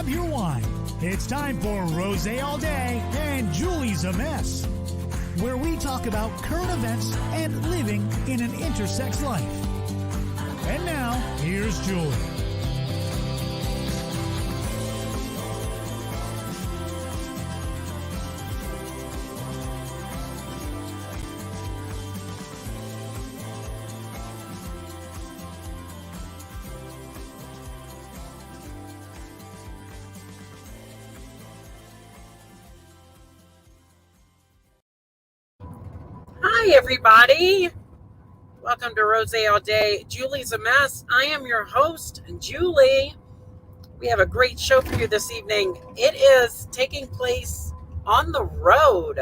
your wine. It's time for Rosé All Day and Julie's a Mess, where we talk about current events and living in an intersex life. And now, here's Julie. Hi, everybody. Welcome to Rosé All Day. Julie's a Mess. I am your host, Julie. We have a great show for you this evening. It is taking place on the road.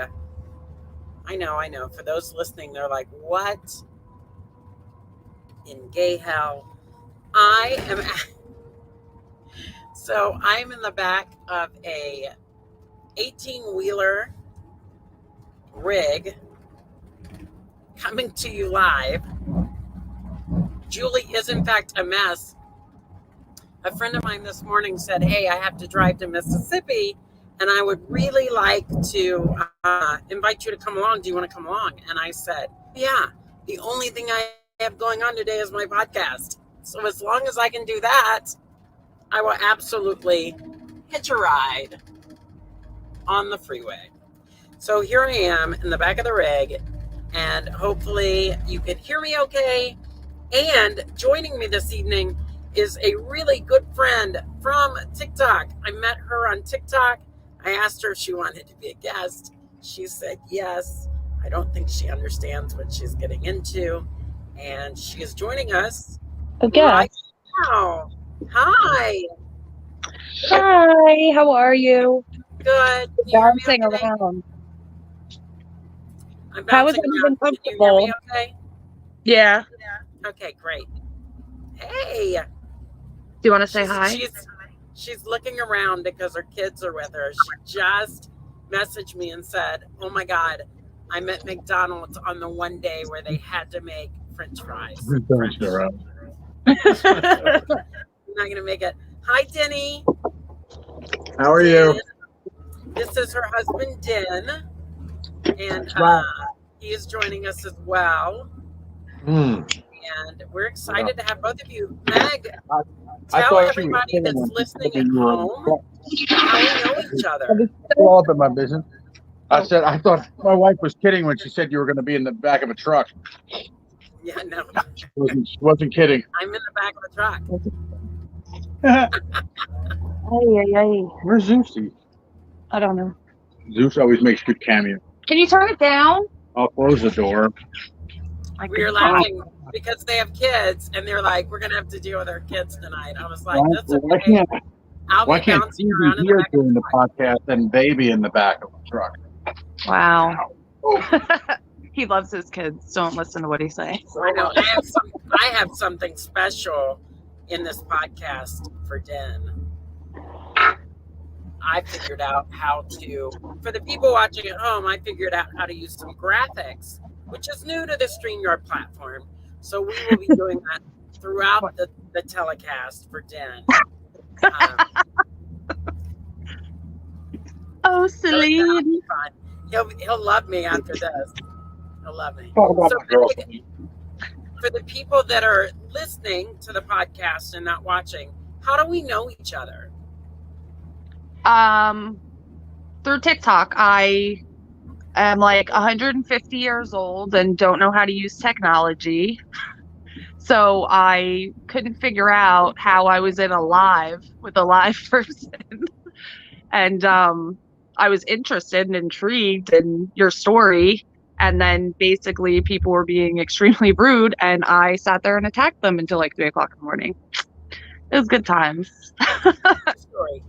I know. For those listening, they're like, what in gay hell? So I'm in the back of a 18-wheeler rig coming to you live. Julie is in fact a mess. A friend of mine this morning said, hey, I have to drive to Mississippi and I would really like to invite you to come along. Do you want to come along? And I said, yeah, the only thing I have going on today is my podcast. So as long as I can do that, I will absolutely hitch a ride on the freeway. So here I am in the back of the rig, and hopefully you can hear me okay. And joining me this evening is a really good friend from TikTok. I met her on TikTok. I asked her if she wanted to be a guest. She said yes. I don't think she understands what she's getting into. And she is joining us right now. Hi. Hi, how are you? Good. Bouncing around. I'm How is bouncing it around. even Can you hear me comfortable? okay? Yeah. Okay, great. Hey. Do you want to say hi? She's looking around because her kids are with her. She just messaged me and said, oh my God, I'm at McDonald's on the one day where they had to make French fries. I'm not going to make it. Hi, Denny. How are you? This is her husband, Den. And he is joining us as well. And we're excited to have both of you. Meg, tell everybody that's listening at home how we know each other. All up in my business. I thought my wife was kidding when she said you were going to be in the back of a truck. Yeah, no. She wasn't kidding. I'm in the back of the truck. Where's Zeusy? I don't know. Zeus always makes good cameo. Can you turn it down? I'll close the door. We were laughing because they have kids, and they're like, we're going to have to deal with our kids tonight. I was like, that's okay. Why can't Phoebe here doing the podcast and baby in the back of the truck? Wow. He loves his kids. Don't listen to what he says. I know. I have something special in this podcast for Den. I figured out how to, for the people watching at home, I figured out how to use some graphics, which is new to the StreamYard platform. So we will be doing that throughout the telecast for Den. Oh, Celine. He'll love me after this. He'll love me. So for the people that are listening to the podcast and not watching, how do we know each other? Through TikTok. I am like 150 years old and don't know how to use technology. So I couldn't figure out how I was in a live with a live person. And I was interested and intrigued in your story. And then basically people were being extremely rude and I sat there and attacked them until like 3 o'clock in the morning. It was good times.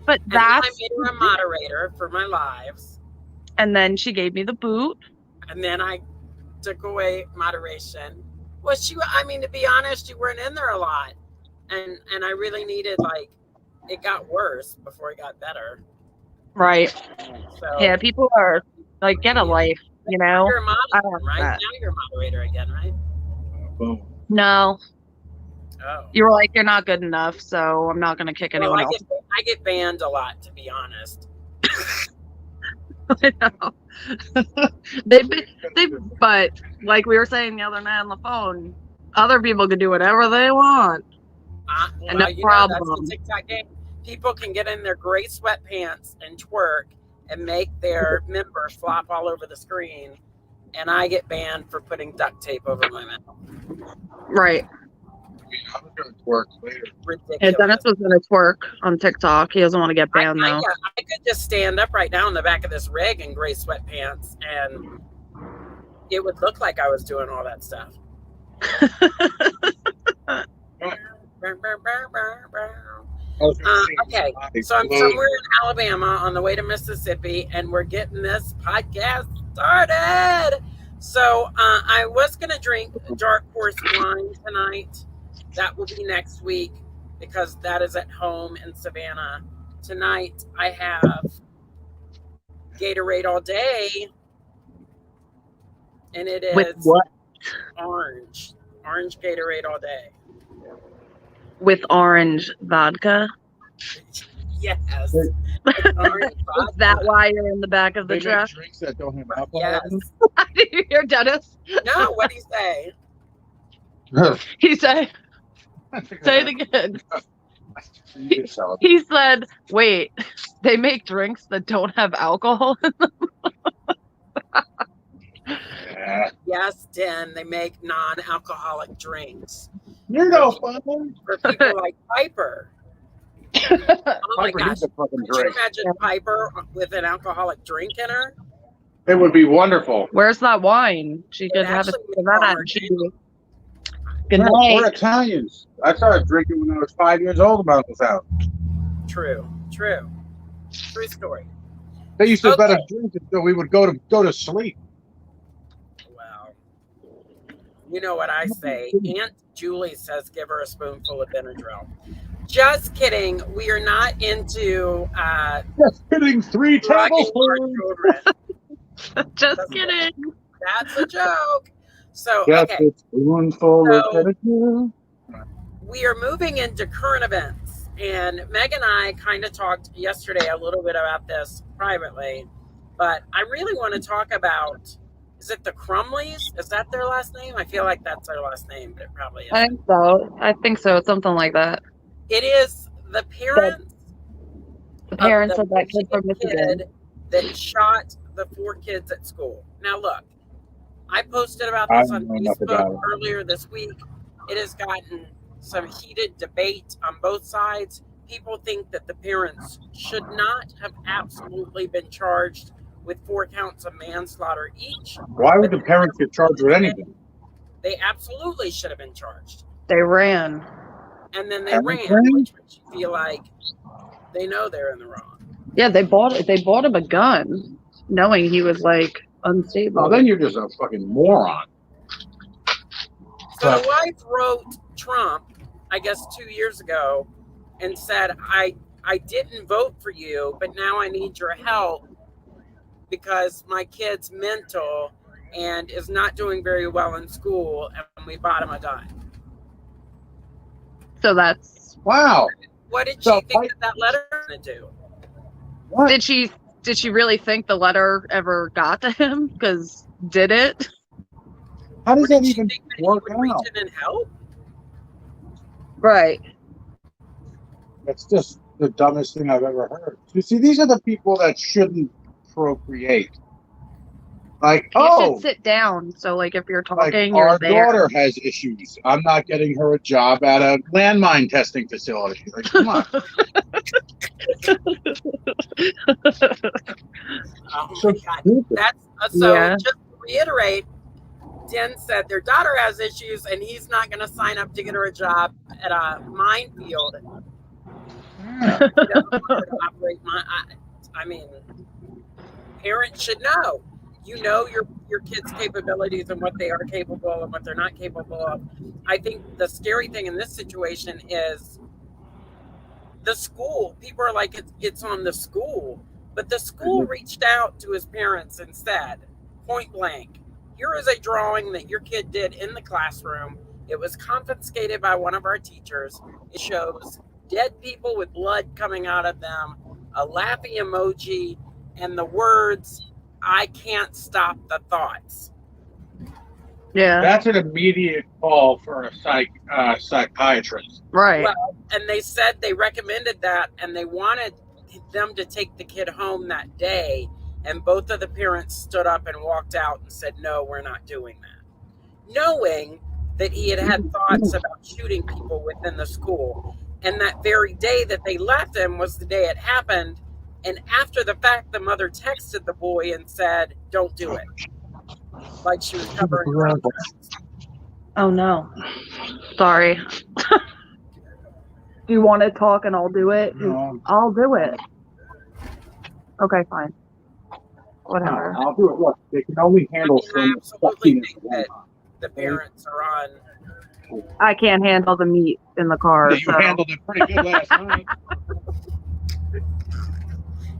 But I made her a moderator for my lives. And then she gave me the boot. And then I took away moderation. Well, to be honest, you weren't in there a lot. And I really needed, it got worse before it got better. Right. So, yeah, people are like, get a life, you know? You're a moderator, right? Now you're a moderator again, right? No. Oh. You were like, you're not good enough, so I'm not going to kick anyone else. I get banned a lot, to be honest. I know. they, but like we were saying the other night on the phone, other people can do whatever they want. And no problem. That's the TikTok game. People can get in their gray sweatpants and twerk and make their members flop all over the screen, and I get banned for putting duct tape over my mouth. Right. I was going to twerk later. Ridiculous. Yeah, Dennis was going to twerk on TikTok. He doesn't want to get banned now. I could just stand up right now in the back of this rig in gray sweatpants, and it would look like I was doing all that stuff. Okay, so I'm somewhere in Alabama on the way to Mississippi, and we're getting this podcast started. So I was going to drink dark horse wine tonight. That will be next week because that is at home in Savannah. Tonight I have Gatorade all day, and it is With what? Orange Gatorade all day. With orange vodka? Yes. Orange vodka. Is that why you're in the back of the They truck? make drinks that don't have alcohol. Yes. Did you hear Dennis? No, what'd he say? He said, say it again. He said, wait, they make drinks that don't have alcohol in them? Yeah. Yes, Den, they make non-alcoholic drinks. You're no fun. For people like Piper. Oh my Piper gosh. needs a fucking Could you drink. imagine Piper with an alcoholic drink in her? It would be wonderful. Where's that wine? She could have it actually for that. orange. Good Yeah, night. we're Italians. I started drinking when I was 5 years old about this house. True story. They used to let Okay. us drink until we would go to sleep. Well, you know what I say. Aunt Julie says give her a spoonful of Benadryl. Just kidding. We are not into Just kidding. 3 drugging our tablespoons. children. Just kidding. That's a joke. So, Just okay. a spoonful of So- Benadryl. We are moving into current events, and Meg and I kind of talked yesterday a little bit about this privately, but I really want to talk about, is it the Crumleys? Is that their last name? I feel like that's their last name, but it probably is. I think so. Something like that. It is the parents The parents the of that kid from Michigan. kid that shot the 4 kids at school. Now look, I posted about I this don't on know enough about Facebook it. earlier this week. It has gotten some heated debate on both sides. People think that the parents should not have absolutely been charged with 4 counts of manslaughter each. Why would the parents get charged with anything? They absolutely should have been charged. They ran. And then they Parents ran, ran? which makes you feel like they know they're in the wrong. Yeah, they bought him a gun, knowing he was like unstable. Oh, then you're just a fucking moron. So the wife wrote Trump, I guess 2 years ago, and said, I didn't vote for you, but now I need your help because my kid's mental and is not doing very well in school, and we bought him a gun. So that's Wow. What did So she think that letter was going to do? What? did she really think the letter ever got to him? Because did it? How does Or that did she even think that he work would reach out? in and help? Right. That's just the dumbest thing I've ever heard. You see, these are the people that shouldn't procreate. Like, You oh, should sit down. So like if you're like talking, our you're there. daughter has issues. I'm not getting her a job at a landmine testing facility. Like, come on. Oh So my God. stupid. That's so. Yeah. Just to reiterate, Den said their daughter has issues, and he's not going to sign up to get her a job at a minefield. Yeah. He doesn't want her to operate I mean, parents should know. You know your kids' capabilities and what they are capable of and what they're not capable of. I think the scary thing in this situation is the school. People are like, it's on the school. But the school reached out to his parents and said, point blank, here is a drawing that your kid did in the classroom. It was confiscated by one of our teachers. It shows dead people with blood coming out of them, a laughing emoji, and the words, "I can't stop the thoughts." Yeah. That's an immediate call for a psychiatrist. Right. Well, and they said they recommended that, and they wanted them to take the kid home that day, and both of the parents stood up and walked out and said, "No, we're not doing that," knowing that he had thoughts about shooting people within the school. And that very day that they left him was the day it happened. And after the fact, the mother texted the boy and said, "Don't do it," like she was covering her own tracks. Oh no. Sorry. Do you want to talk and I'll do it? I'll do it. Okay, fine. Whatever. I'll do it. Look, they can only handle so I much absolutely suckiness think at one that time. the parents are on. I can't handle the meat in the car. You handled it pretty good last night.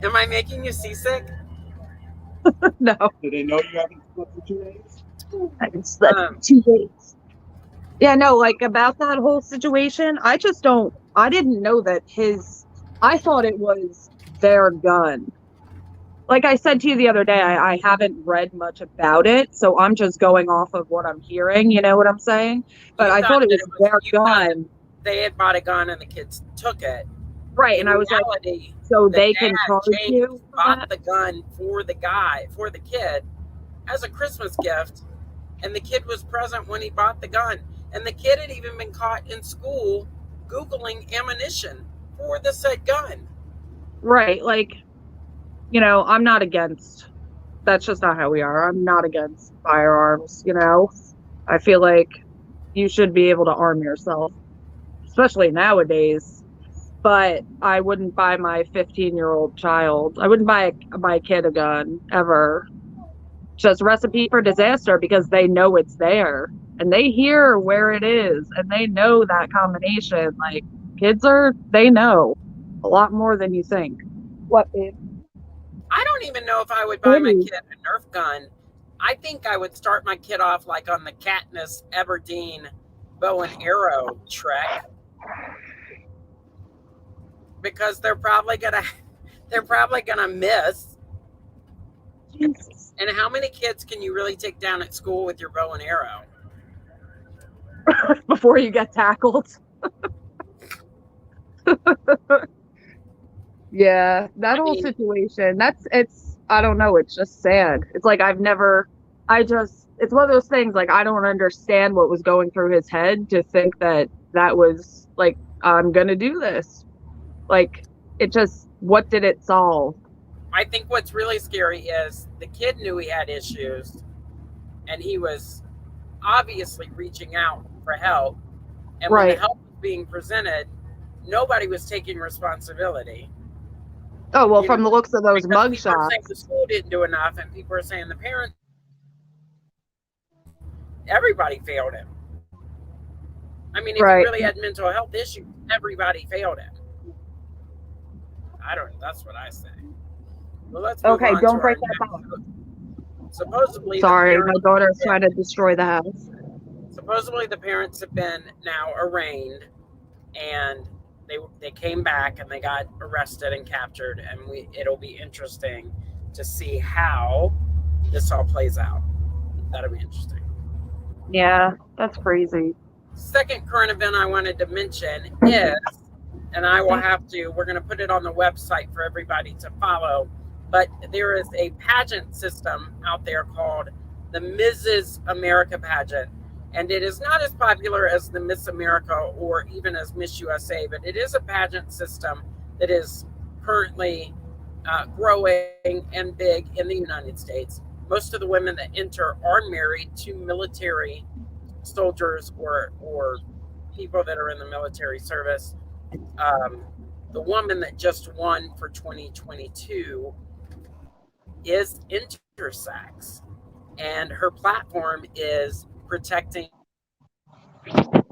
Am I making you seasick? No. Did they know you haven't slept for 2 days? I haven't slept for 2 days. Yeah, no, like about that whole situation, I didn't know that I thought it was their gun. Like I said to you the other day, I haven't read much about it, so I'm just going off of what I'm hearing, you know what I'm saying? But I thought it was their gun. They had bought a gun and the kids took it. Right, and I was like, so they can charge you? Bought the gun for the kid, as a Christmas gift, and the kid was present when he bought the gun. And the kid had even been caught in school Googling ammunition for the said gun. Right, like, you know, I'm not against, that's just not how we are. I'm not against firearms, you know. I feel like you should be able to arm yourself, especially nowadays. But I wouldn't buy my 15-year-old child. I wouldn't buy my kid a gun, ever. Just recipe for disaster, because they know it's there. And they hear where it is, and they know that combination. Like, they know a lot more than you think. What, babe? I don't even know if I would buy my kid a Nerf gun. I think I would start my kid off like on the Katniss Everdeen bow and arrow trek, because they're probably gonna miss. Jesus. And how many kids can you really take down at school with your bow and arrow? Before you get tackled. Yeah, that whole situation, I don't know, it's just sad. It's like it's one of those things, like, I don't understand what was going through his head to think that was like, I'm gonna do this. Like, what did it solve? I think what's really scary is the kid knew he had issues, and he was obviously reaching out for help. And when the help was being presented, nobody was taking responsibility. Oh, well, from the looks of those mugshots. The school didn't do enough, and people are saying the parents, everybody failed him. I mean, if he really had mental health issues, everybody failed him. That's what I say. Well, let's move on. Don't break that down. Supposedly, sorry, my daughter's trying to destroy the house. Supposedly, the parents have been now arraigned, and they came back and they got arrested and captured, and it'll be interesting to see how this all plays out. That'll be interesting. Yeah, that's crazy. Second current event I wanted to mention is, and we're going to put it on the website for everybody to follow, but there is a pageant system out there called the Mrs. America pageant. And it is not as popular as the Miss America or even as Miss USA, but it is a pageant system that is currently growing and big in the United States. Most of the women that enter are married to military soldiers or people that are in the military service. The woman that just won for 2022 is intersex, and her platform is protecting the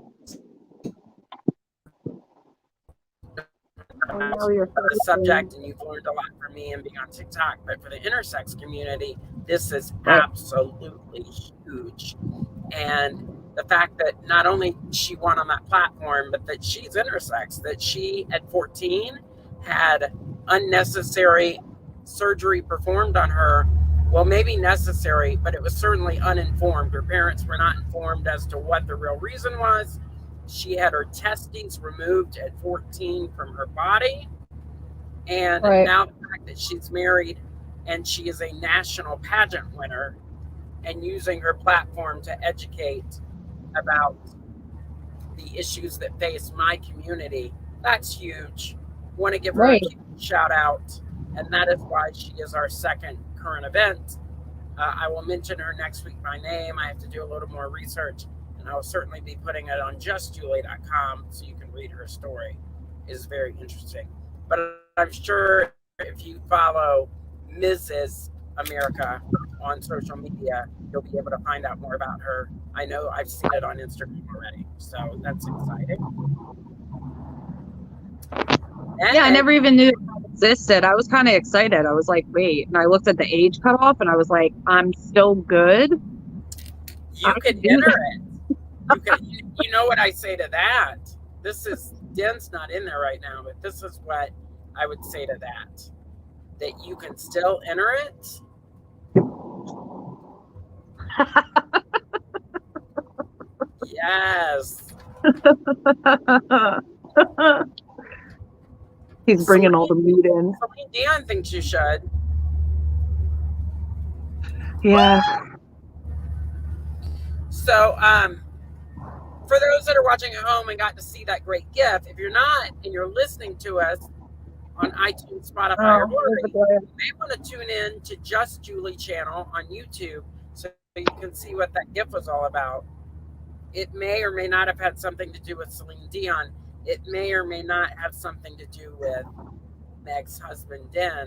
subject, and you've learned a lot from me and being on TikTok, but for the intersex community, this is absolutely huge. And the fact that not only she won on that platform, but that she's intersex, that she at 14 had unnecessary surgery performed on her. Well, maybe necessary, but it was certainly uninformed. Her parents were not informed as to what the real reason was. She had her testes removed at 14 from her body. And now the fact that she's married and she is a national pageant winner and using her platform to educate about the issues that face my community, that's huge. Want to give her a shout out, and that is why she is our second current event. I will mention her next week by name. I have to do a little more research, and I will certainly be putting it on justjulie.com so you can read her story. It is very interesting. But I'm sure if you follow Mrs. America on social media, you'll be able to find out more about her. I know I've seen it on Instagram already, so that's exciting. Yeah, I never even knew it existed. I was kind of excited. I was like, wait, and I looked at the age cutoff, and I was like, I'm still good. You can enter it. You know what I say to that? Den's not in there right now, but this is what I would say to that. That you can still enter it. Yes. He's bringing all the meat in. Celine Dion thinks you should. Yeah. So, for those that are watching at home and got to see that great gift, if you're not and you're listening to us on iTunes, Spotify, or wherever, you may want to tune in to Just Julie channel on YouTube so you can see what that gift was all about. It may or may not have had something to do with Celine Dion. It may or may not have something to do with Meg's husband, Den,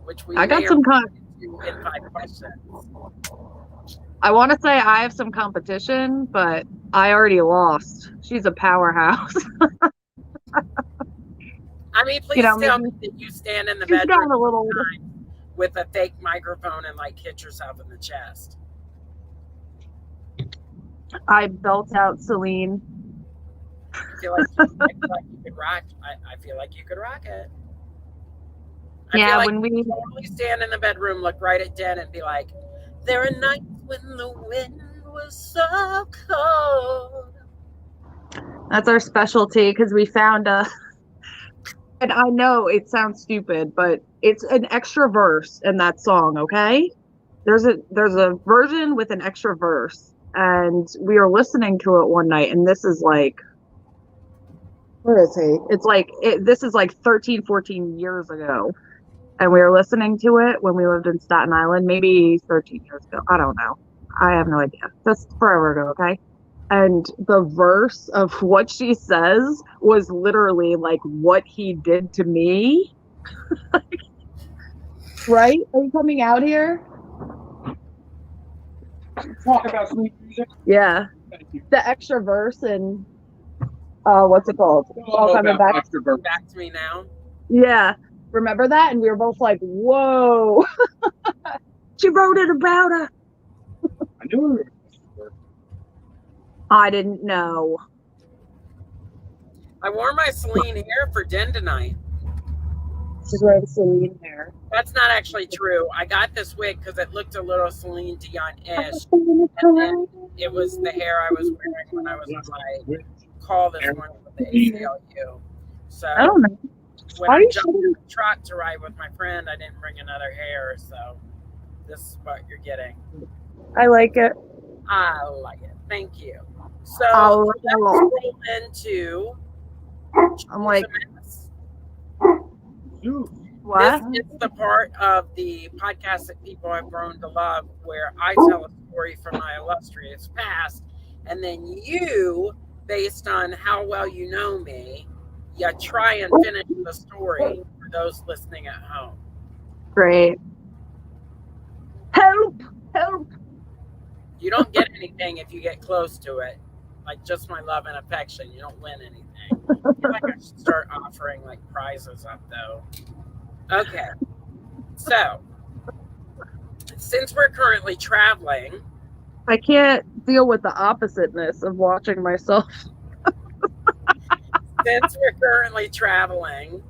which we got some in 5 questions. I want to say I have some competition, but I already lost. She's a powerhouse. I mean, please tell me that you stand in the bedroom with a fake microphone and like hit yourself in the chest. I belt out Celine. I feel like you could rock. I feel like you could rock it. When we totally stand in the bedroom, look right at Den and be like, "There are nights when the wind was so cold." That's our specialty because we found and I know it sounds stupid, but it's an extra verse in that song. Okay, there's a version with an extra verse. And we were listening to it one night, and this is like, where is he? It's like, this is like 13, 14 years ago. And we were listening to it when we lived in Staten Island, maybe 13 years ago. I don't know. I have no idea. That's forever ago, okay? And the verse of what she says was literally like what he did to me. Right? Are you coming out here? Talk about sweet music. Yeah, the extra verse and what's it called? All coming back to me now. Yeah, remember that? And we were both like, "Whoa!" She wrote it about her. I knew it. I didn't know. I wore my Celine hair for Den tonight. She's wearing Celine hair. That's not actually true. I got this wig because it looked a little Celine Dion-ish. And then it was the hair I was wearing when I was on my call this morning with the ACLU. So I don't know. When I jumped in the truck to ride with my friend, I didn't bring another hair. So this is what you're getting. I like it. I like it. Thank you. So let's roll into I'm like, what? This is the part of the podcast that people have grown to love, where I tell a story from my illustrious past, and then you, based on how well you know me, you try and finish the story for those listening at home. Great. Help! Help! You don't get anything if you get close to it. Like just my love and affection. You don't win anything. I feel like I should start offering like prizes up though. Okay. So since we're currently traveling I can't deal with the oppositeness of watching myself. Since we're currently traveling,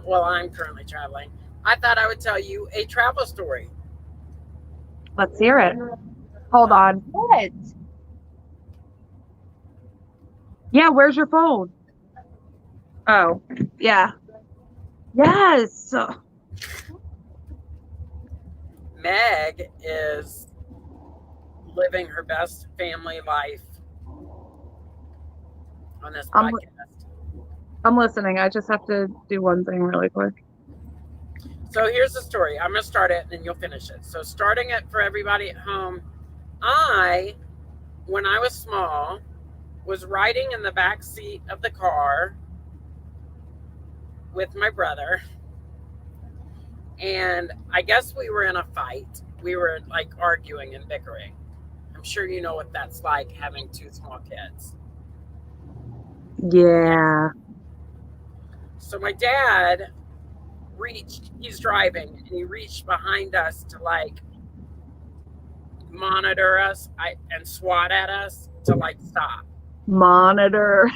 well, I'm currently traveling, I thought I would tell you a travel story. Let's hear it. Hold on. What? Yeah, where's your phone? Oh, yeah. Yes. Meg is living her best family life on this I'm podcast. I'm listening. I just have to do one thing really quick. So here's the story. I'm going to start it and then you'll finish it. So starting it for everybody at home, when I was small, was riding in the back seat of the car with my brother. And I guess we were in a fight. We were like arguing and bickering. I'm sure you know what that's like, having two small kids. Yeah. So my dad he's driving, and he reached behind us to like monitor us and swat at us to like stop. Monitor.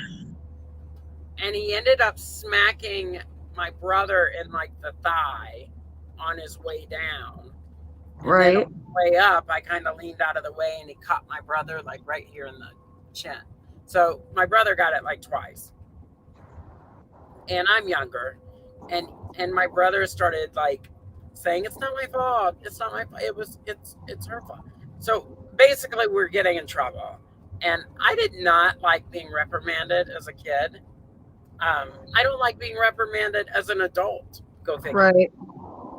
And he ended up smacking my brother in like the thigh on his way down. And right. then on the way up, I kind of leaned out of the way, and he caught my brother like right here in the chin. So my brother got it like twice. And I'm younger. And my brother started like saying, "It's not my fault. It's not my fault. It's her fault." So basically we're getting in trouble. And I did not like being reprimanded as a kid. I don't like being reprimanded as an adult. Go figure. Right.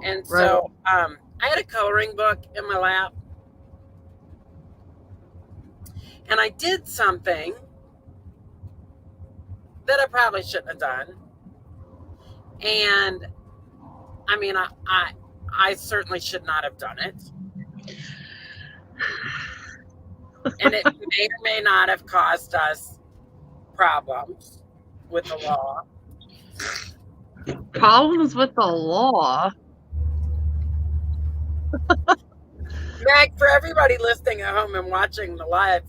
And so I had a coloring book in my lap. And I did something that I probably shouldn't have done. And I mean, I certainly should not have done it. And it may or may not have caused us problems with the law. Problems with the law? Meg, for everybody listening at home and watching the live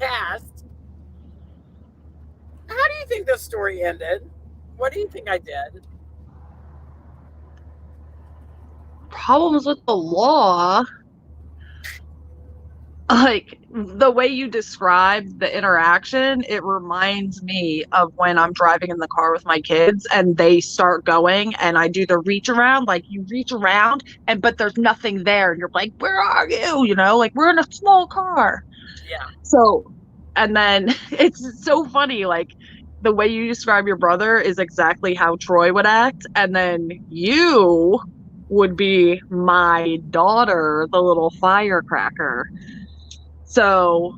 cast, how do you think this story ended? What do you think I did? Problems with the law? Like, the way you described the interaction, it reminds me of when I'm driving in the car with my kids and they start going and I do the reach around. Like, you reach around but there's nothing there and you're like, where are you? You know, like, we're in a small car. Yeah. So, and then it's so funny, like, the way you describe your brother is exactly how Troy would act. And then you would be my daughter, the little firecracker. So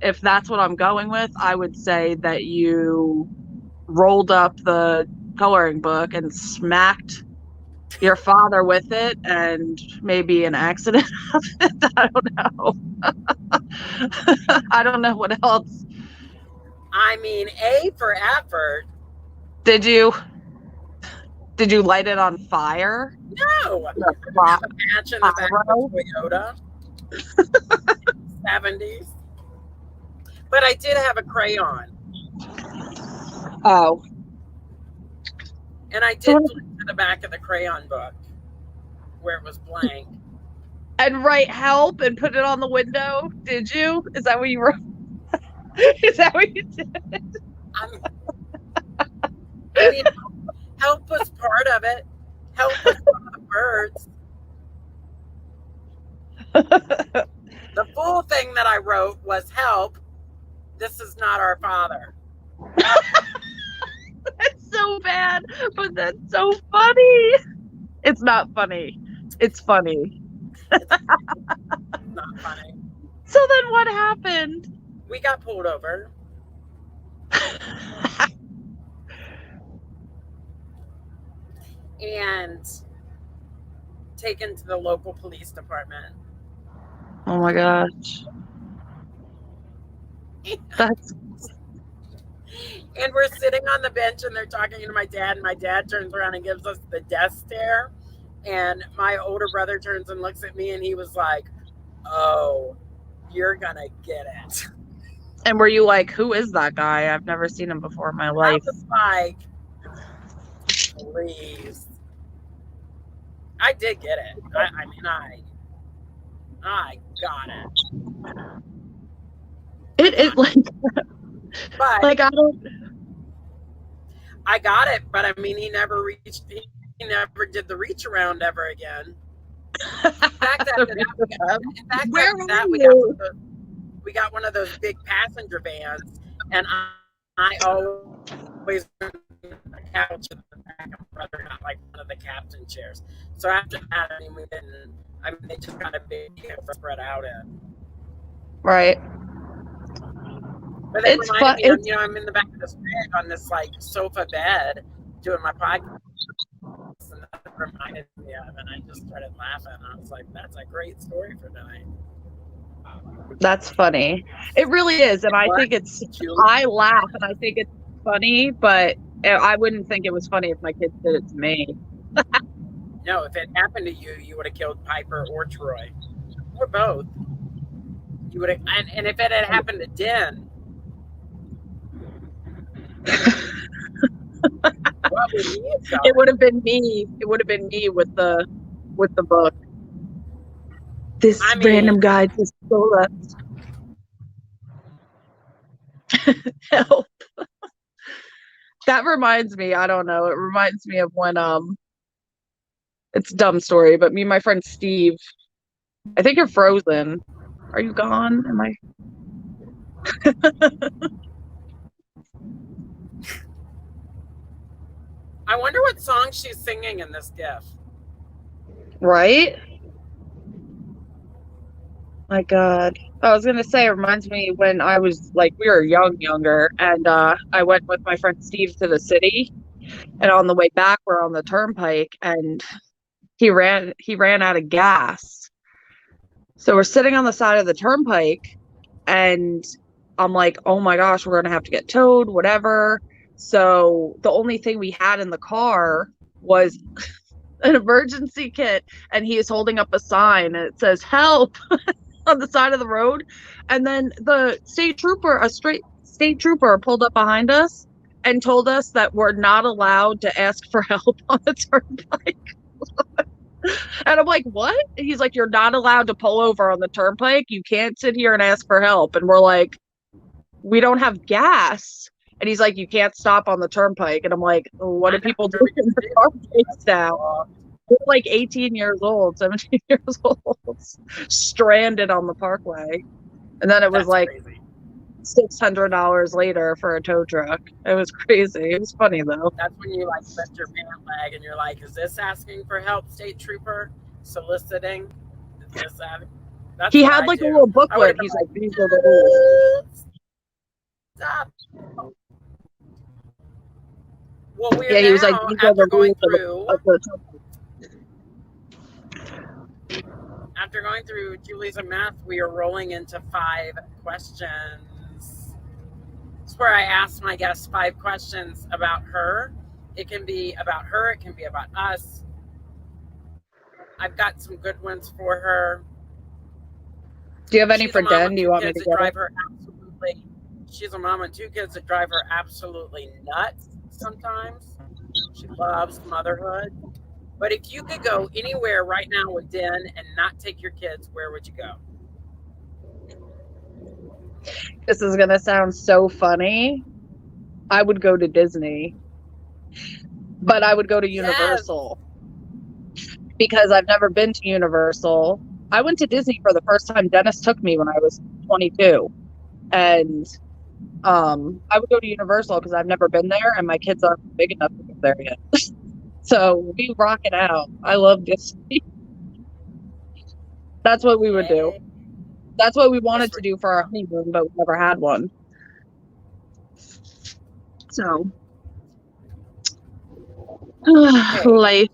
if that's what I'm going with, I would say that you rolled up the coloring book and smacked your father with it, and maybe an accident happened. I don't know. I don't know what else. I mean, A for effort. Did you light it on fire? No. I have a patch in the back of Toyota. 70s. But I did have a crayon. Oh. And I did flip to the back of the crayon book where it was blank. And write help and put it on the window? Did you? Is that what you wrote? Is that what you did? I mean, help was part of it. Help was one of the birds. The full thing that I wrote was, "Help, this is not our father." That's so bad, but that's so funny. It's not funny. It's funny. It's not funny. So then what happened? We got pulled over. And taken to the local police department. Oh my gosh. That's And we're sitting on the bench and they're talking to my dad, and my dad turns around and gives us the death stare. And my older brother turns and looks at me and he was like, oh, you're gonna get it. And were you like, who is that guy? I've never seen him before in my I life. was like, please. I did get it. I mean, I got it. It like But like I don't. I got it. But I mean, he never reached. He never did the reach around ever again. In fact, after that, we got one of those big passenger vans, and I always went on the couch in the back. My brother got like one of the captain chairs. So after that, I mean, we didn't. I mean, they just got a big spread out in. Right. But it reminded me, you know, I'm in the back of this bed on this like sofa bed doing my podcast, and that reminded me of, and I just started laughing. I was like, "That's a great story for tonight." That's funny. It really is, and I think it's. I laugh and I think it's funny, but I wouldn't think it was funny if my kids did it to me. No, if it happened to you, you would have killed Piper or Troy, or both. You would have, and if it had happened to Den. What would he have done? It would have been me. It would have been me with the book. This random guy just stole us. Help. That reminds me, I don't know. It reminds me of when it's a dumb story, but me and my friend Steve, I think you're frozen. Are you gone? Am I? I wonder what song she's singing in this GIF. Right? My God. I was gonna say, it reminds me when I was like, we were younger, and I went with my friend Steve to the city, and on the way back, we're on the turnpike, and he ran out of gas. So we're sitting on the side of the turnpike, and I'm like, oh my gosh, we're gonna have to get towed, whatever. So the only thing we had in the car was an emergency kit, and he is holding up a sign, and it says "help" on the side of the road. And then the state trooper pulled up behind us and told us that we're not allowed to ask for help on the turnpike. And I'm like, what? And he's like, you're not allowed to pull over on the turnpike. You can't sit here and ask for help. And we're like, we don't have gas. And he's like, you can't stop on the turnpike. And I'm like, what do people do in the car now? We're like 18 years old, 17 years old, stranded on the parkway. And then it was like crazy. $600 later for a tow truck. It was crazy. It was funny though. That's when you like lift your pant leg and you're like, is this asking for help, state trooper? Soliciting? Is this that's he had like a little booklet. He's like, these are the rules. Stop. Well, we're he was like, after going through Julie's and math, we are rolling into 5 questions. It's where I ask my guests 5 questions about her. It can be about her. It can be about us. I've got some good ones for her. Do you have any for Den? Do you want me to drive her absolutely? She's a mom and 2 kids that drive her absolutely nuts sometimes. She loves motherhood. But if you could go anywhere right now with Den and not take your kids, where would you go? This is going to sound so funny. I would go to Disney. But I would go to Universal. Yes. Because I've never been to Universal. I went to Disney for the first time. Dennis took me when I was 22. And I would go to Universal because I've never been there and my kids aren't big enough to go there yet. So we rock it out. I love Disney. That's what we would do. That's what we wanted to do for our honeymoon, but we never had one. So, life.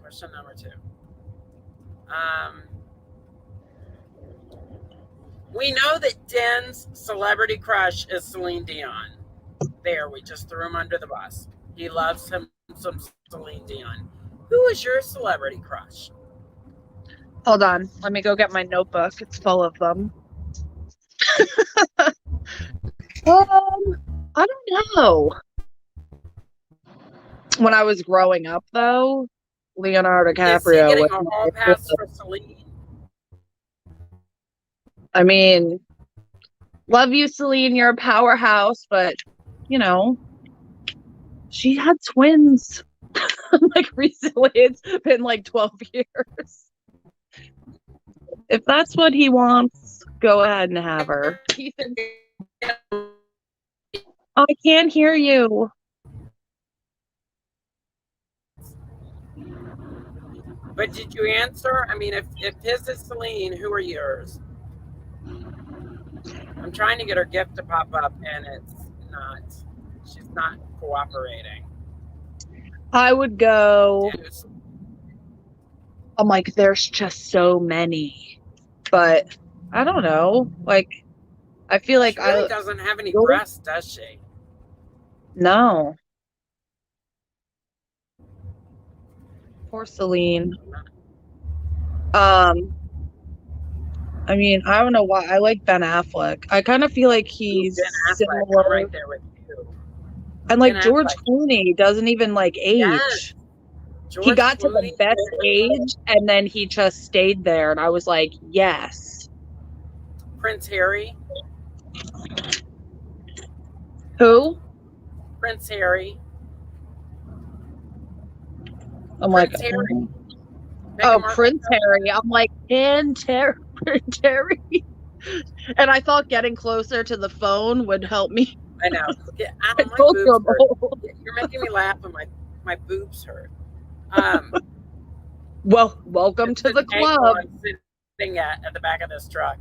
Question number 2. We know that Den's celebrity crush is Celine Dion. There, we just threw him under the bus. He loves him some Celine Dion. Who is your celebrity crush? Hold on. Let me go get my notebook. It's full of them. I don't know. When I was growing up, though, Leonardo Is he DiCaprio getting was a hall my pass favorite. for Celine? I mean, love you, Celine. You're a powerhouse, but you know, she had twins. Like recently, it's been like 12 years. If that's what he wants, go ahead and have her. Ethan, I can't hear you. But did you answer? I mean, if his is Celine, who are yours? I'm trying to get her gift to pop up, and it's not. She's not cooperating. I would go. Dude, I'm like, there's just so many, but I don't know. Like, I feel like she really doesn't have any Really? breasts, does she? No. Poor Celine. I mean, I don't know why. I like Ben Affleck. I kind of feel like he's Ben Affleck, similar. I'm right there with you. And like Ben George Affleck. Clooney doesn't even like age. Yes. He George got to the Clooney, best age and then he just stayed there. And I was like, yes. Prince Harry. Who? Prince Harry. I'm Prince like, Harry. oh, Meghan Markle. Prince Harry. I'm like, Prince Harry. And I thought getting closer to the phone would help me. I know. Yeah, ow, I my told you boobs hurt. about- You're making me laugh and my boobs hurt. Well, welcome to the club. I'm sitting at the back of this truck.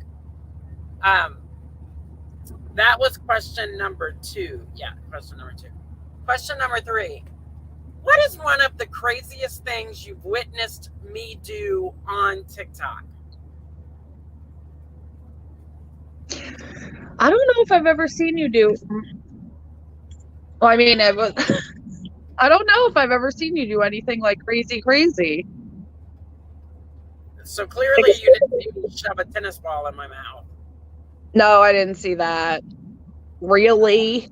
That was question number 2. Yeah, question number 2. Question number 3. What is one of the craziest things you've witnessed me do on TikTok? I don't know if I've ever seen you do. Well, I mean, I don't know if I've ever seen you do anything like crazy. So clearly you didn't see me shove a tennis ball in my mouth. No, I didn't see that. Really?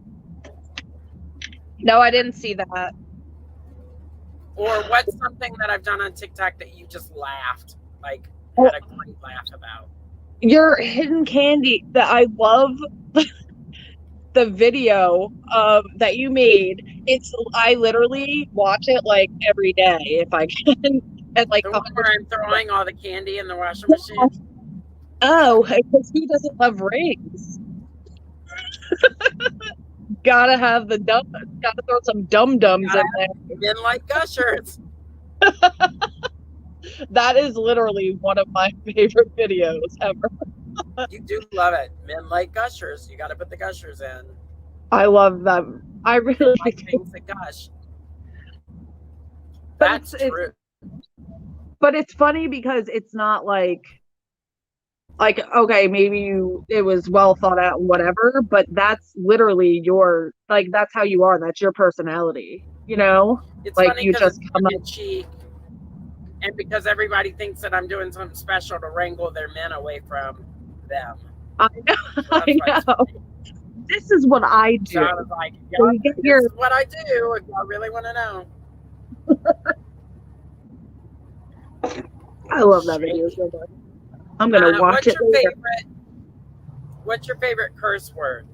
No, I didn't see that. Or what's something that I've done on TikTok that you just laughed, like had a great laugh about? Your hidden candy that I love. The video that you made. I literally watch it like every day if I can. And like The one where I'm throwing all the candy in the washing machine. Oh, because who doesn't love rings? Gotta have gotta throw some dum-dums in there. Men like gushers. That is literally one of my favorite videos ever. You do love it. Men like gushers. You got to put the gushers in. I love them. I really Like do. things that gush. But That's true. But it's funny because it's not like okay, maybe it was well thought out and whatever, but that's literally that's how you are. That's your personality, you know? It's like funny you just come up. cheek, and because everybody thinks that I'm doing something special to wrangle their men away from them. I know. I know. This is what I do. So I was like, So this is what I do if y'all really want to know. I love that video so much. I'm gonna watch it later. What's your favorite curse word?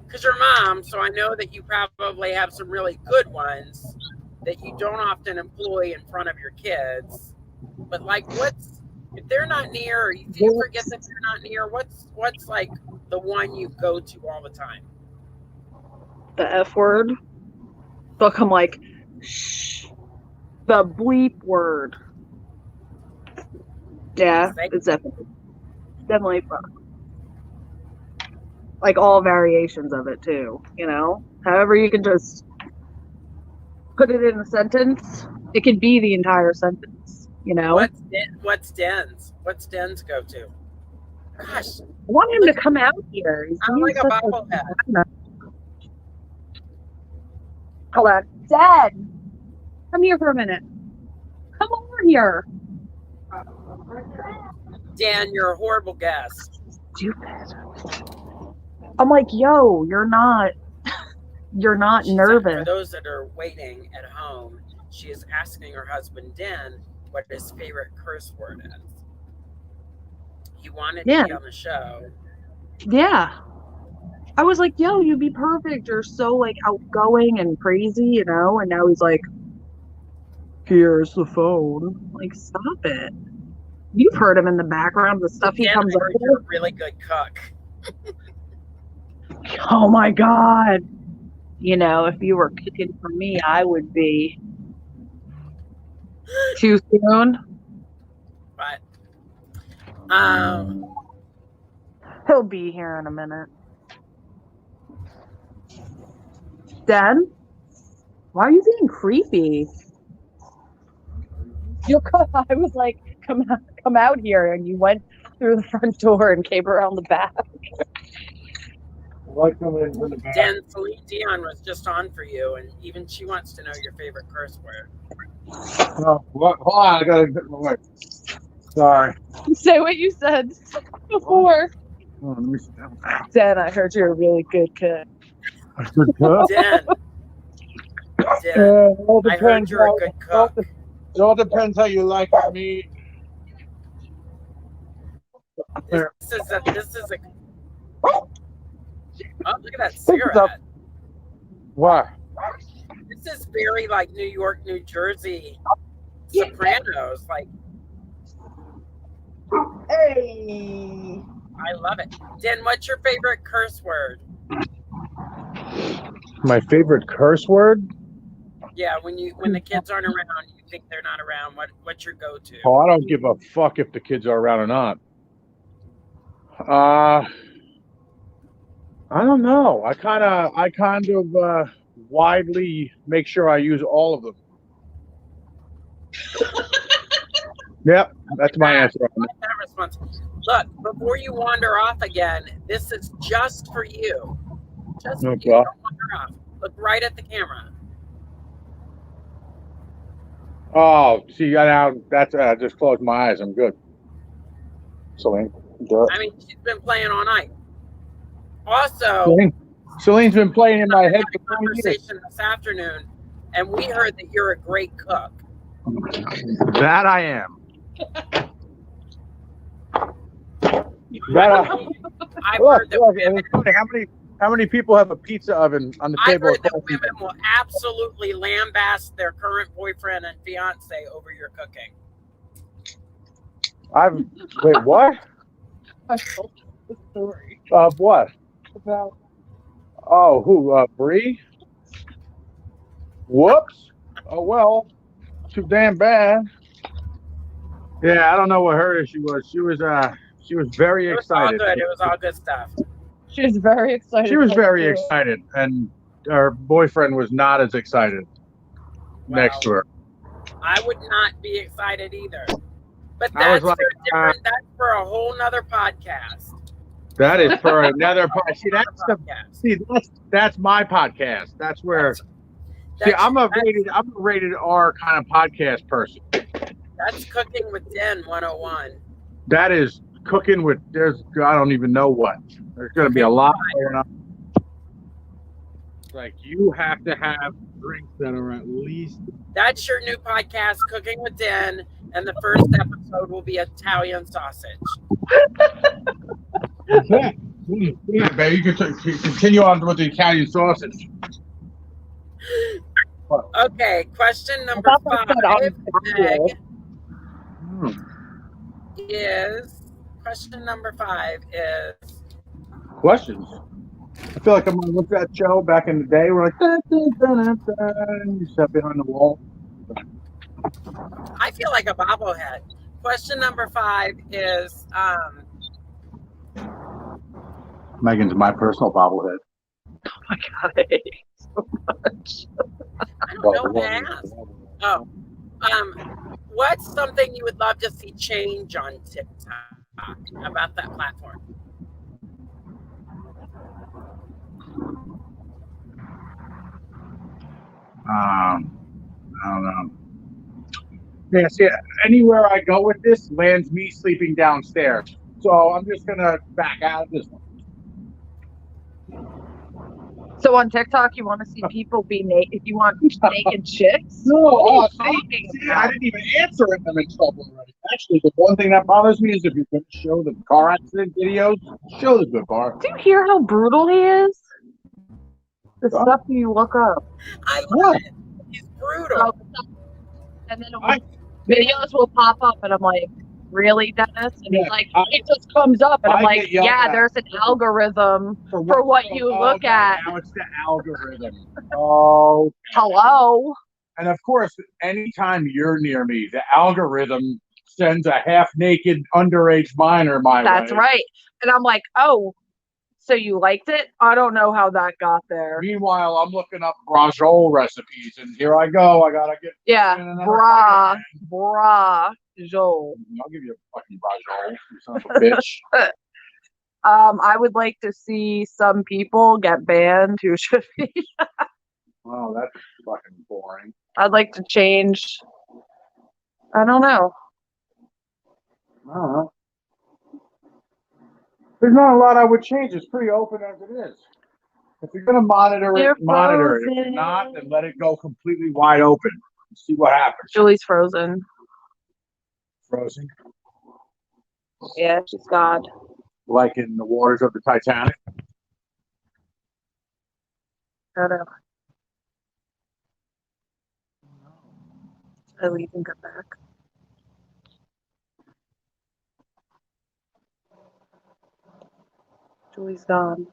Because you're mom, so I know that you probably have some really good ones that you don't often employ in front of your kids. But like, if they're not near, or if you forget that they're not near, what's like the one you go to all the time? The F word. Look, I'm like, shh. The bleep word. Yeah, it's definitely fun. Like all variations of it too, you know? However you can just put it in a sentence, it could be the entire sentence, you know? What's Den's? What's Den's go to? Gosh. I want him to come out here. I'm like a bobblehead. Hold on. Dad! Come here for a minute. Come over here. Dan, you're a horrible guest. Stupid. I'm like, yo, you're not nervous. For those that are waiting at home, she is asking her husband, Dan, what his favorite curse word is. He wanted to be on the show. Yeah. I was like, yo, you'd be perfect. You're so like outgoing and crazy, you know? And now he's like, here's the phone. Like, stop it. You've heard him in the background, the stuff he comes up with. You're a really good cook. Oh my God. You know, if you were cooking for me, I would be. Too soon? But he'll be here in a minute. Dan? Why are you being creepy? I was like, come out here, and you went through the front door and came around the back. Dan, Celine Dion was just on for you, and even she wants to know your favorite curse word. Oh, what? Hold on, I gotta get my word. Sorry. Say what you said before. Oh, let me sit down. Dan, I heard you're a really good cook. A good cook? Dan, I heard you're a good cook. It all depends how you like your meat. This is a. Oh, look at that cigarette. What? This is very like New York, New Jersey Sopranos. Like, Hey. I love it. Dan, what's your favorite curse word? My favorite curse word? Yeah, when the kids aren't around, you think they're not around. What's your go-to? Oh, I don't give a fuck if the kids are around or not. I don't know. I kind of widely make sure I use all of them. Yep, that's my answer. I like that response. Look, before you wander off again, this is just for you. Just for you. Don't wander off. Look right at the camera. Oh, see, now that's just close my eyes. I'm good. Celine, I mean, she's been playing all night. Also, Celine's been playing in my head for 20 years. Conversation this afternoon, and we heard that you're a great cook. That I am. I've heard that look, how many people have a pizza oven on the table? I've heard that women will absolutely lambast their current boyfriend and fiance over your cooking. Wait, what? I told the story. Of what? About who? Bree? Whoops. Oh well. Too damn bad. Yeah, I don't know what her issue was. She was very excited. It was all good stuff. She was very excited. She was very excited, and her boyfriend was not as excited next to her. I would not be excited either. But that's that's for a whole nother podcast. That is for another podcast. That's my podcast. That's where. I'm a rated R kind of podcast person. That's Cooking with Den 101. That is cooking with. I don't even know what. There's going to be a lot going on. Like you have to have drinks that are at least. That's your new podcast, Cooking with Den, and the first episode will be Italian sausage. Yeah, baby. You can continue on with the Italian sausage. Okay, question number 5 is questions. I feel like I'm gonna look at that show back in the day. We're like, you step behind the wall. I feel like a bobblehead. Question number 5 is Megan's my personal bobblehead. Oh my God, I hate it so much. I don't know what to ask. What's something you would love to see change on TikTok about that platform? I don't know. Yeah, see, anywhere I go with this lands me sleeping downstairs. So I'm just gonna back out of this one. So on TikTok, you want to see people be naked? You want naked chicks? No, see, I didn't even answer it. I'm in trouble already. Actually, the one thing that bothers me is if you're going to show the car accident videos, show the good car. Do you hear how brutal he is? The stuff you look up. I love it. He's brutal. And then videos will pop up, and I'm like, really, Dennis? And he's like, it just comes up, and I'm like, yeah, there's an algorithm for what you look at. Now it's the algorithm. Oh, hello. And of course, anytime you're near me, the algorithm sends a half-naked underage minor my way. That's right. And I'm like, oh, so you liked it? I don't know how that got there. Meanwhile, I'm looking up brajol recipes, and here I go. I gotta get brajol. I'll give you a fucking brajol, you son of a bitch. I would like to see some people get banned who should be. Oh, that's fucking boring. I'd like to change. I don't know. There's not a lot I would change. It's pretty open as it is. If you're gonna monitor it, monitor it. If you're not, then let it go completely wide open. See what happens. Julie's frozen. Frozen? Yeah, she's God. Like in the waters of the Titanic? I don't know. I leave and come back. Julie's gone.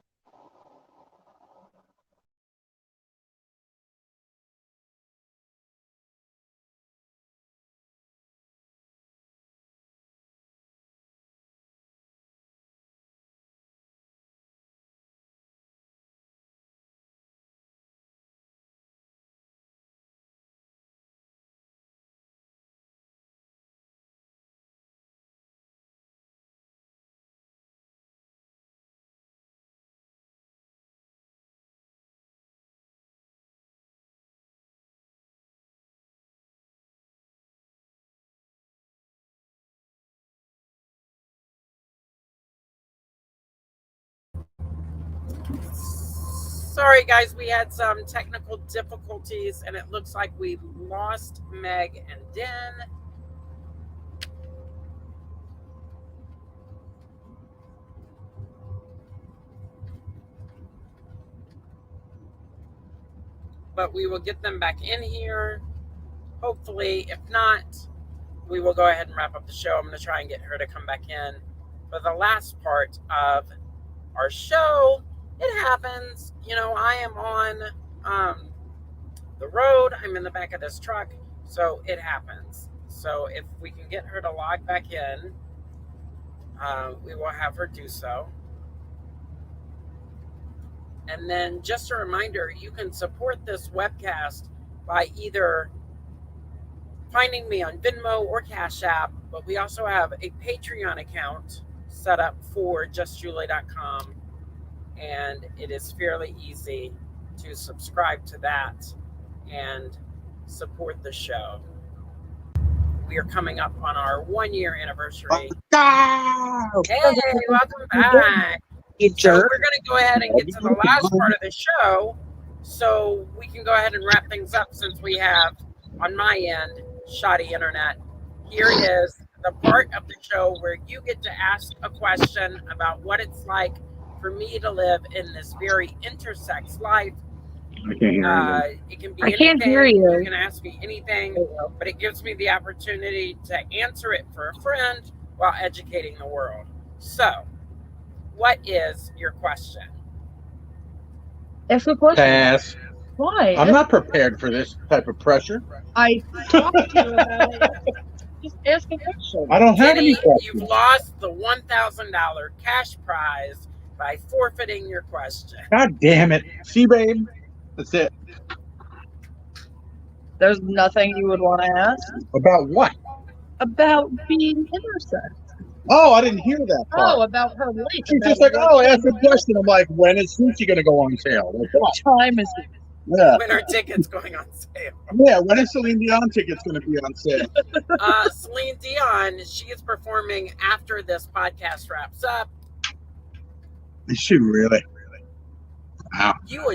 Sorry, guys, we had some technical difficulties, and it looks like we lost Meg and Den. But we will get them back in here, hopefully. If not, we will go ahead and wrap up the show. I'm going to try and get her to come back in for the last part of our show. It happens. You know, I am on the road. I'm in the back of this truck, so it happens. So if we can get her to log back in, we will have her do so. And then just a reminder, you can support this webcast by either finding me on Venmo or Cash App, but we also have a Patreon account set up for justjulie.com, and it is fairly easy to subscribe to that and support the show. We are coming up on our 1-year anniversary. Hey, welcome back. So we're going to go ahead and get to the last part of the show so we can go ahead and wrap things up, since we have, on my end, shoddy internet. Here is the part of the show where you get to ask a question about what it's like for me to live in this very intersex life. I can't hear you. It can be I anything. can't hear you. You can ask me anything, but it gives me the opportunity to answer it for a friend while educating the world. So, what is your question? Ask a question. Pass. Why? I'm not prepared for this type of pressure. I talked to you about it. Just ask a question. I don't have any questions. You've lost the $1,000 cash prize by forfeiting your question. God damn it. See, babe? That's it. There's nothing you would want to ask? About what? About being intersex. Oh, I didn't hear that part. Oh, about her life. She's just like, oh, ask a question. I'm like, when is sushi going to go on sale? Like, what time is it? Yeah. When are tickets going on sale? Yeah, when is Celine Dion tickets going to be on sale? Celine Dion, she is performing after this podcast wraps up. Is she really? Wow. You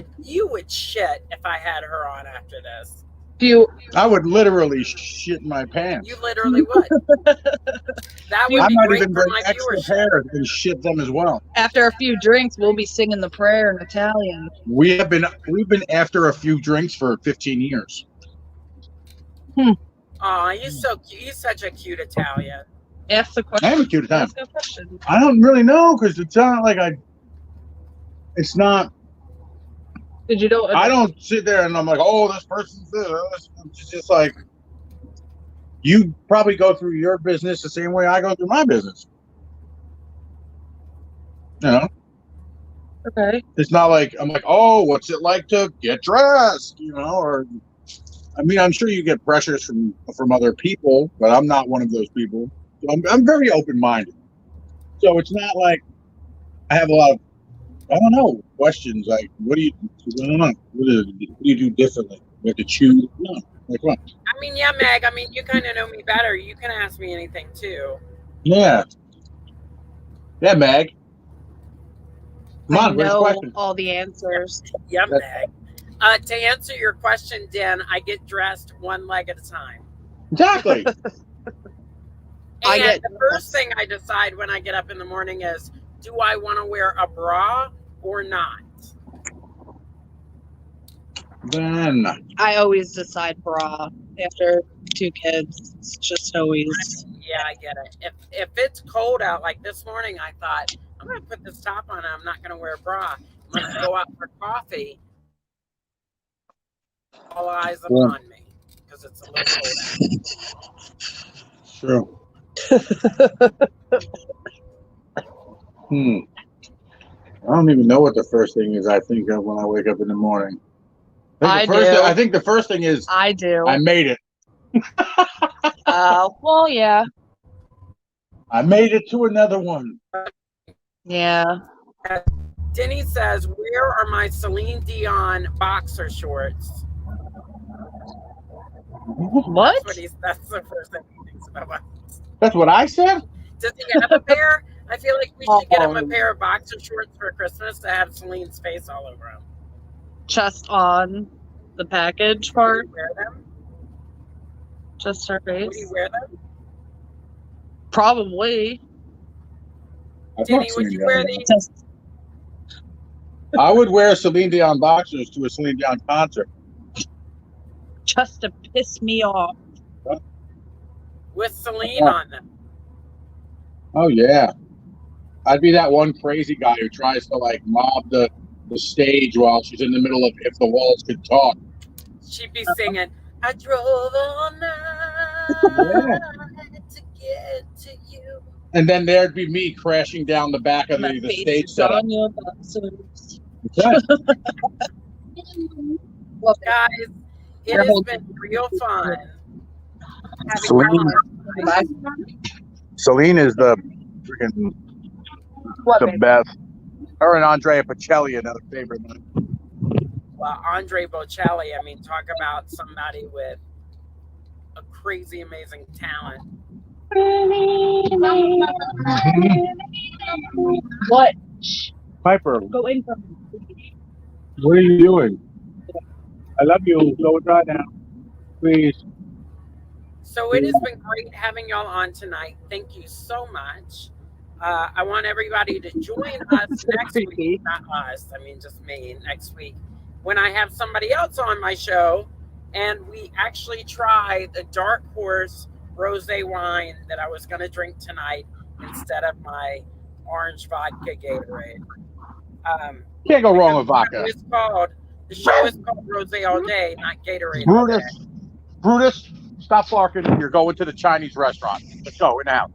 would shit if I had her on after this. I would literally shit my pants. You literally would. That would be might great even for bring my extra viewership. hair and shit them as well. After a few drinks, we'll be singing the prayer in Italian. We've been after a few drinks for 15 years. Aw, he's so cute. He's such a cute Italian. Ask the question. I have a cute time. Ask the question. I don't really know because it's not like it's not. Did you know? I don't sit there and I'm like, oh, this person's this. It's just like you probably go through your business the same way I go through my business. You know, Okay. it's not like I'm like, oh, what's it like to get dressed? You know, or I mean, I'm sure you get pressures from other people, but I'm not one of those people. So I'm very open minded. So it's not like I have a lot of questions like, what do you do differently? You have to choose? No, like what? I mean, yeah, Meg. I mean, you kind of know me better. You can ask me anything too. Yeah, Meg. Come I on, where's the know question? all the answers. Yeah, Meg. To answer your question, Dan, I get dressed one leg at a time. Exactly. I And get the first thing I decide when I get up in the morning is, do I want to wear a bra or not? Then I always decide bra after 2 kids. It's just always. Yeah, I get it. If it's cold out, like this morning, I thought, I'm going to put this top on and I'm not going to wear a bra. I'm going to go out for coffee. All eyes upon me because it's a little cold out. True. I don't even know what the first thing is I think of when I wake up in the morning. I think the first thing is I do. I made it. Well, yeah. I made it to another one. Yeah. Denny says, where are my Celine Dion boxer shorts? What? That's the first thing he thinks about. That's what I said? Does he have a pair? I feel like we should get him a pair of boxer shorts for Christmas to have Celine's face all over them. Just on the package part? Would you wear them? Just her face? Would you wear them? Probably. Denny, would you wear these? I would wear Celine Dion boxers to a Celine Dion concert. Just to piss me off. With Celine on them. Oh, yeah. I'd be that one crazy guy who tries to, like, mob the stage while she's in the middle of If the Walls Could Talk. She'd be singing, I drove all night to get to you. And then there'd be me crashing down the back of the stage setup. On your boxers. Guys, it has been real fun. Celine is the freaking the best. Her and Andrea Bocelli, another favorite one. Well, Andre Bocelli, I mean, talk about somebody with a crazy, amazing talent. What? Piper, Go in from. what are you doing? I love you. Go dry now, please. So it has been great having y'all on tonight. Thank you so much. I want everybody to join us next week. Not us, I mean just me next week. When I have somebody else on my show and we actually try the Dark Horse rosé wine that I was going to drink tonight instead of my orange vodka Gatorade. Can't go wrong with vodka. The show is called Rosé All Day, not Gatorade All Day. Brutus, stop barking. You're going to the Chinese restaurant. Let's go now.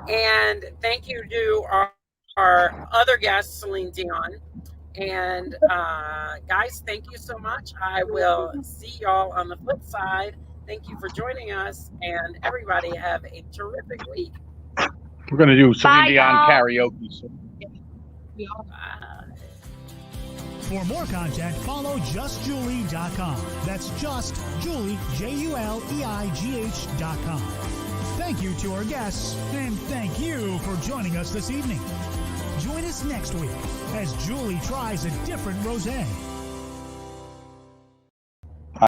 And thank you to our other guest, Celine Dion. And guys, thank you so much. I will see y'all on the flip side. Thank you for joining us. And everybody have a terrific week. We're going to do Celine Bye, Dion y'all. karaoke. Bye. For more content, follow justjulie.com. That's just Julie, JULEIGH.com. Thank you to our guests, and thank you for joining us this evening. Join us next week as Julie tries a different rosé.